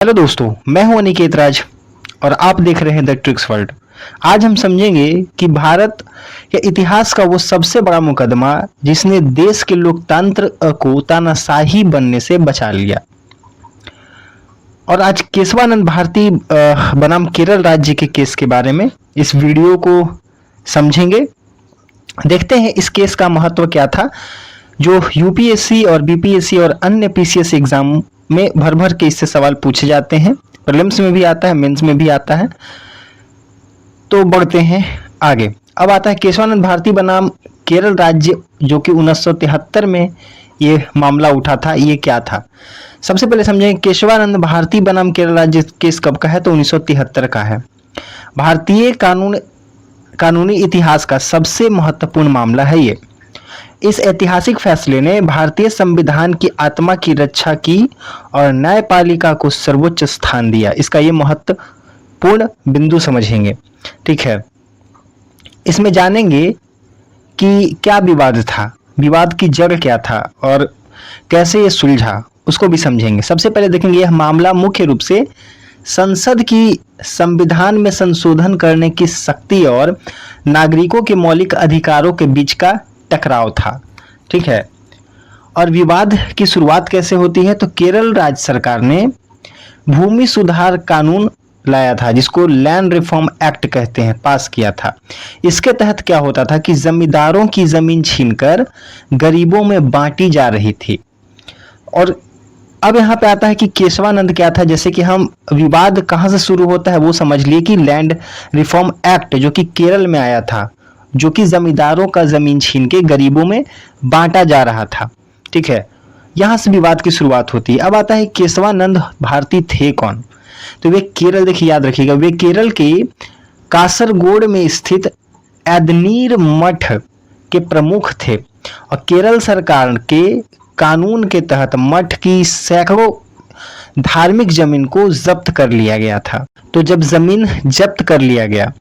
Hello दोस्तों, मैं हूं अनिकेत राज और आप देख रहे हैं द ट्रिक्स वर्ल्ड। आज हम समझेंगे कि भारत या इतिहास का वो सबसे बड़ा मुकदमा जिसने देश के लोकतंत्र को तानाशाही बनने से बचा लिया। और आज केशवानंद भारती बनाम केरल राज्य के केस के बारे में इस वीडियो को समझेंगे। देखते हैं इस केस का महत्व क्या था, जो यूपीएससी और बीपीएससी और अन्य पीसीएस एग्जाम में भर भर के इससे सवाल पूछे जाते हैं। प्रीलिम्स में भी आता है, मेंस में भी आता है। तो बढ़ते हैं आगे। अब आता है केशवानंद भारती बनाम केरल राज्य, जो कि 1973 में ये मामला उठा था। ये क्या था, सबसे पहले समझें। केशवानंद भारती बनाम केरल राज्य केस कब का है, तो 1973 का है। भारतीय कानूनी इतिहास का सबसे महत्वपूर्ण मामला है ये। इस ऐतिहासिक फैसले ने भारतीय संविधान की आत्मा की रक्षा की और न्यायपालिका को सर्वोच्च स्थान दिया। इसका ये महत्वपूर्ण बिंदु समझेंगे, ठीक है। इसमें जानेंगे कि क्या विवाद था, विवाद की जड़ क्या था और कैसे ये सुलझा, उसको भी समझेंगे। सबसे पहले देखेंगे यह मामला मुख्य रूप से संसद की संविधान में संशोधन करने की शक्ति और नागरिकों के मौलिक अधिकारों के बीच का टकराव था, ठीक है। और विवाद की शुरुआत कैसे होती है, तो केरल राज्य सरकार ने भूमि सुधार कानून लाया था, जिसको लैंड रिफॉर्म एक्ट कहते हैं, पास किया था। इसके तहत क्या होता था कि जमींदारों की जमीन छीनकर गरीबों में बांटी जा रही थी। और अब यहाँ पे आता है कि केशवानंद क्या था। जैसे कि हम विवाद कहाँ से शुरू होता है वो समझ लिए कि लैंड रिफॉर्म एक्ट जो कि केरल में आया था, जो कि जमींदारों का जमीन छीन के गरीबों में बांटा जा रहा था, ठीक है। यहां से विवाद की शुरुआत होती है। अब आता है केशवानंद भारती थे कौन, तो वे केरल, देखिए याद रखिएगा, वे केरल के कासरगोड में स्थित एदनीर मठ के प्रमुख थे। और केरल सरकार के कानून के तहत मठ की सैकड़ों धार्मिक जमीन को जब्त कर लिया गया था। तो जब जमीन जब्त कर लिया गया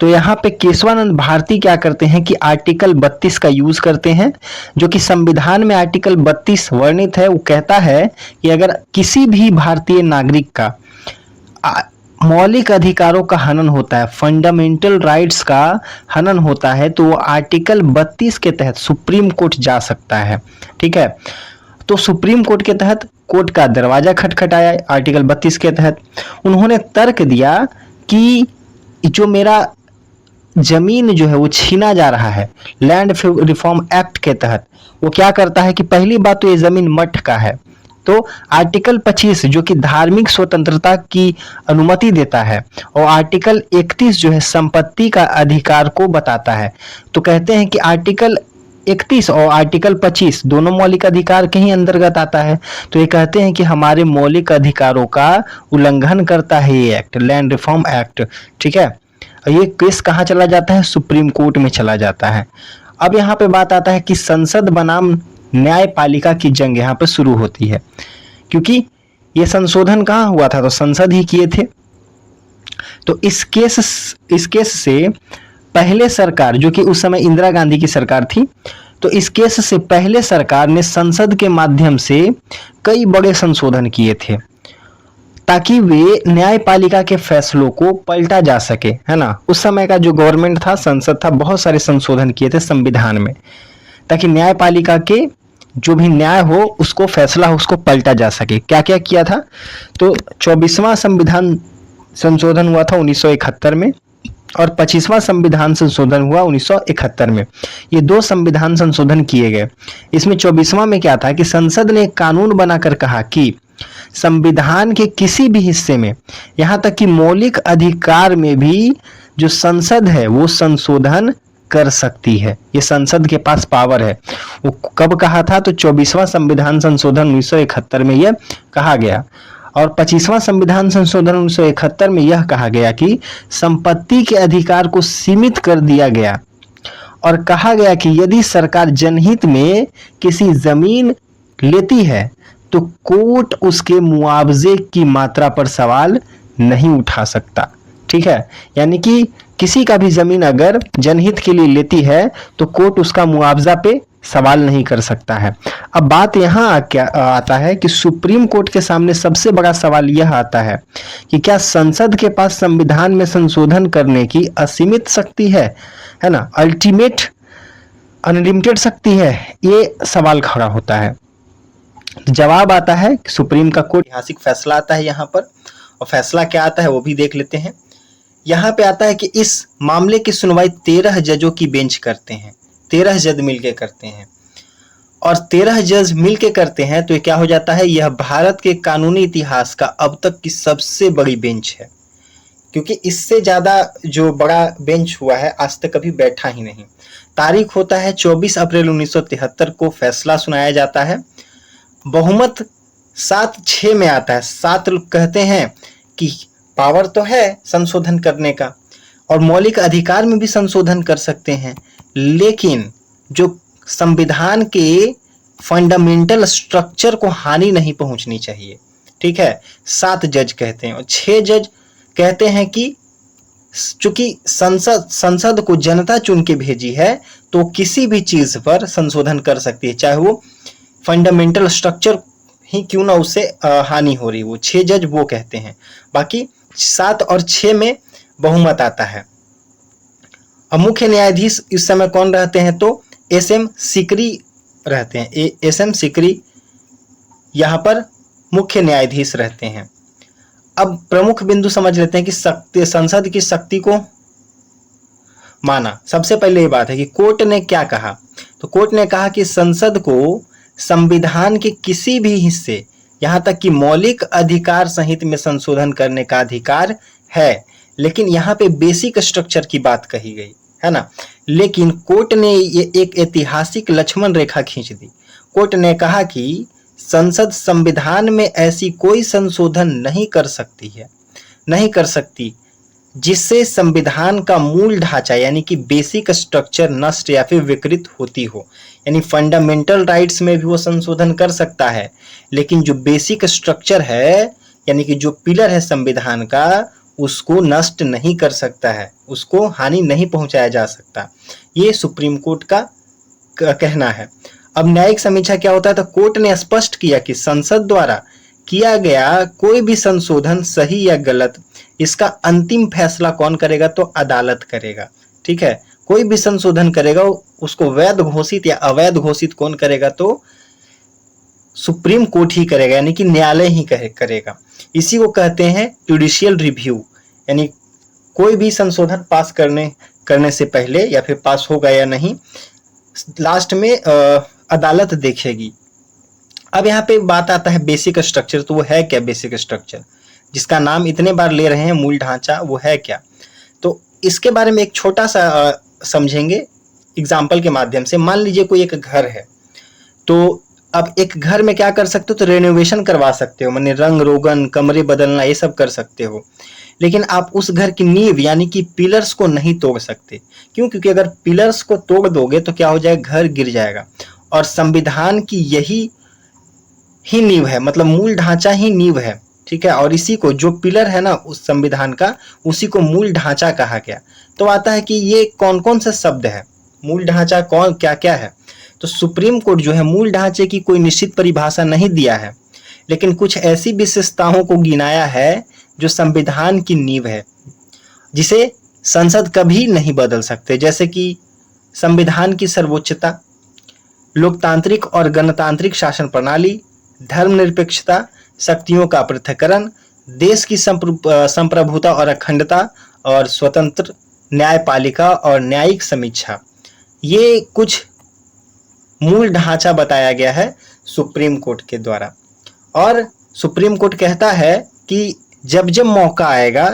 तो यहाँ पे केशवानंद भारती क्या करते हैं कि आर्टिकल 32 का यूज करते हैं, जो कि संविधान में आर्टिकल 32 वर्णित है। वो कहता है कि अगर किसी भी भारतीय नागरिक का मौलिक अधिकारों का हनन होता है, फंडामेंटल राइट्स का हनन होता है, तो वो आर्टिकल 32 के तहत सुप्रीम कोर्ट जा सकता है, ठीक है। तो सुप्रीम कोर्ट के तहत कोर्ट का दरवाजा खटखटाया आर्टिकल 32 के तहत। उन्होंने तर्क दिया कि जो मेरा जमीन जो है वो छीना जा रहा है लैंड रिफॉर्म एक्ट के तहत, वो क्या करता है कि पहली बात तो ये जमीन मठ का है, तो आर्टिकल 25 जो कि धार्मिक स्वतंत्रता की अनुमति देता है, और आर्टिकल 31 जो है संपत्ति का अधिकार को बताता है। तो कहते हैं कि आर्टिकल 31 और आर्टिकल 25 दोनों मौलिक अधिकार के ही अंतर्गत आता है। तो ये कहते हैं कि हमारे मौलिक अधिकारों का उल्लंघन करता है ये एक्ट, लैंड रिफॉर्म एक्ट, ठीक है। ये केस कहाँ चला जाता है, सुप्रीम कोर्ट में चला जाता है। अब यहाँ पे बात आता है कि संसद बनाम न्यायपालिका की जंग यहाँ पे शुरू होती है, क्योंकि ये संशोधन कहाँ हुआ था, तो संसद ही किए थे। तो इस केस से पहले सरकार, जो कि उस समय इंदिरा गांधी की सरकार थी, तो इस केस से पहले सरकार ने संसद के माध्यम से कई बड़े संशोधन किए थे, ताकि वे न्यायपालिका के फैसलों को पलटा जा सके, है ना। उस समय का जो गवर्नमेंट था, संसद था, बहुत सारे संशोधन किए थे संविधान में, ताकि न्यायपालिका के जो भी न्याय हो, उसको फैसला हो, उसको पलटा जा सके। क्या क्या किया था, तो 24वां संविधान संशोधन हुआ था 1971 में, और 25वां संविधान संशोधन हुआ 1971 में। ये दो संविधान संशोधन किए गए। इसमें 24वां में क्या था कि संसद ने कानून बनाकर कहा कि संविधान के किसी भी हिस्से में, यहाँ तक कि मौलिक अधिकार में भी जो संसद है वो संशोधन कर सकती है। ये संसद के पास पावर है। वो कब कहा था, तो 24वां संविधान संशोधन 1971 में यह कहा गया। और 25वां संविधान संशोधन 1971 में यह कहा गया कि संपत्ति के अधिकार को सीमित कर दिया गया, और कहा गया कि यदि सरकार जनहित में किसी जमीन लेती है तो कोर्ट उसके मुआवजे की मात्रा पर सवाल नहीं उठा सकता, ठीक है। यानी कि किसी का भी जमीन अगर जनहित के लिए लेती है तो कोर्ट उसका मुआवजा पे सवाल नहीं कर सकता है। अब बात यहाँ क्या आता है कि सुप्रीम कोर्ट के सामने सबसे बड़ा सवाल यह आता है कि क्या संसद के पास संविधान में संशोधन करने की असीमित शक्ति है ना, अल्टीमेट अनलिमिटेड शक्ति है, ये सवाल खड़ा होता है। जवाब आता है कि सुप्रीम का कोर्ट ऐतिहासिक फैसला आता है यहाँ पर, और फैसला क्या आता है वो भी देख लेते हैं। यहाँ पे आता है कि इस मामले की सुनवाई 13 जजों की बेंच करते हैं, 13 जज मिलके करते हैं, और 13 जज मिलके करते हैं तो ये क्या हो जाता है, यह भारत के कानूनी इतिहास का अब तक की सबसे बड़ी बेंच है, क्योंकि इससे ज़्यादा जो बड़ा बेंच हुआ है आज तक कभी बैठा ही नहीं। तारीख होता है 24 अप्रैल 1973 को फैसला सुनाया जाता है। बहुमत 7-6 में आता है। 7 लोग कहते हैं कि पावर तो है संशोधन करने का और मौलिक अधिकार में भी संशोधन कर सकते हैं, लेकिन जो संविधान के फंडामेंटल स्ट्रक्चर को हानि नहीं पहुंचनी चाहिए। ठीक है, 7 जज कहते हैं, और 6 जज कहते हैं कि चूंकि संसद को जनता चुन के भेजी है तो किसी भी चीज पर संशोधन कर सकती है, चाहे वो फंडामेंटल स्ट्रक्चर ही क्यों ना उससे हानि हो रही। वो 6 जज वो कहते हैं, बाकी 7 और 6 में बहुमत आता है। अब मुख्य न्यायाधीश इस समय कौन रहते हैं, तो एस.एम. सीकरी रहते हैं। एस.एम. सीकरी यहाँ पर मुख्य न्यायाधीश रहते हैं। अब प्रमुख बिंदु समझ लेते हैं कि संसद की शक्ति को माना। सबसे पहले ये बात है कि कोर्ट ने क्या कहा, तो कोर्ट ने कहा कि संसद को संविधान के किसी भी हिस्से, यहाँ तक कि मौलिक अधिकार सहित में संशोधन करने का अधिकार है, लेकिन यहाँ पे बेसिक स्ट्रक्चर की बात कही गई है ना। लेकिन कोर्ट ने ये एक ऐतिहासिक लक्ष्मण रेखा खींच दी। कोर्ट ने कहा कि संसद संविधान में ऐसी कोई संशोधन नहीं कर सकती जिससे संविधान का मूल ढांचा यानी कि बेसिक स्ट्रक्चर नष्ट या फिर विकृत होती हो। यानी फंडामेंटल राइट्स में भी वो संशोधन कर सकता है, लेकिन जो बेसिक स्ट्रक्चर है यानी कि जो पिलर है संविधान का, उसको नष्ट नहीं कर सकता है, उसको हानि नहीं पहुंचाया जा सकता। ये सुप्रीम कोर्ट का कहना है। अब न्यायिक समीक्षा क्या होता है, तो कोर्ट ने स्पष्ट किया कि संसद द्वारा किया गया कोई भी संशोधन सही या गलत, इसका अंतिम फैसला कौन करेगा, तो अदालत करेगा। ठीक है, कोई भी संशोधन करेगा उसको वैध घोषित या अवैध घोषित कौन करेगा, तो सुप्रीम कोर्ट ही करेगा, यानी कि न्यायालय ही करेगा। इसी को कहते हैं जुडिशियल रिव्यू, यानी कोई भी संशोधन पास करने से पहले या फिर पास होगा या नहीं, लास्ट में अदालत देखेगी। अब यहाँ पे बात आता है बेसिक स्ट्रक्चर, तो वो है क्या बेसिक स्ट्रक्चर, जिसका नाम इतने बार ले रहे हैं मूल ढांचा, वो है क्या। तो इसके बारे में एक छोटा सा समझेंगे एग्जाम्पल के माध्यम से। मान लीजिए कोई एक घर है, तो अब एक घर में क्या कर सकते हो, तो रेनोवेशन करवा सकते हो, माने रंग रोगन, कमरे बदलना, ये सब कर सकते हो, लेकिन आप उस घर की नींव यानी कि पिलर्स को नहीं तोड़ सकते। क्यों? क्योंकि अगर पिलर्स को तोड़ दोगे तो क्या हो जाएगा, घर गिर जाएगा। और संविधान की यही नींव है, मतलब मूल ढांचा ही नींव है। ठीक है, और इसी को जो पिलर है ना उस संविधान का, उसी को मूल ढांचा कहा गया। तो आता है कि ये कौन कौन से शब्द है, मूल ढांचा कौन क्या क्या है। तो सुप्रीम कोर्ट जो है मूल ढांचे की कोई निश्चित परिभाषा नहीं दिया है, लेकिन कुछ ऐसी विशेषताओं को गिनाया है जो संविधान की नींव है, जिसे संसद कभी नहीं बदल सकते। जैसे कि संविधान की सर्वोच्चता, लोकतांत्रिक और गणतांत्रिक शासन प्रणाली, धर्मनिरपेक्षता, शक्तियों का पृथक्करण, देश की संप्रभुता और अखंडता, और स्वतंत्र न्यायपालिका और न्यायिक समीक्षा। ये कुछ मूल ढांचा बताया गया है सुप्रीम कोर्ट के द्वारा। और सुप्रीम कोर्ट कहता है कि जब जब मौका आएगा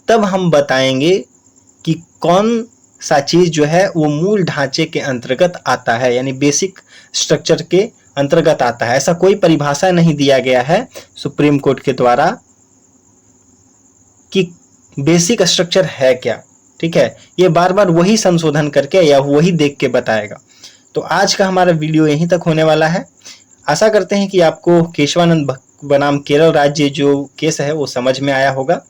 तब हम बताएंगे कि कौन सा चीज जो है वो मूल ढांचे के अंतर्गत आता है, यानी बेसिक स्ट्रक्चर के अंतर्गत आता है। ऐसा कोई परिभाषा नहीं दिया गया है सुप्रीम कोर्ट के द्वारा कि बेसिक स्ट्रक्चर है क्या। ठीक है, ये बार बार वही संशोधन करके या वही देख के बताएगा। तो आज का हमारा वीडियो यहीं तक होने वाला है। आशा करते हैं कि आपको केशवानंद बनाम केरल राज्य जो केस है वो समझ में आया होगा।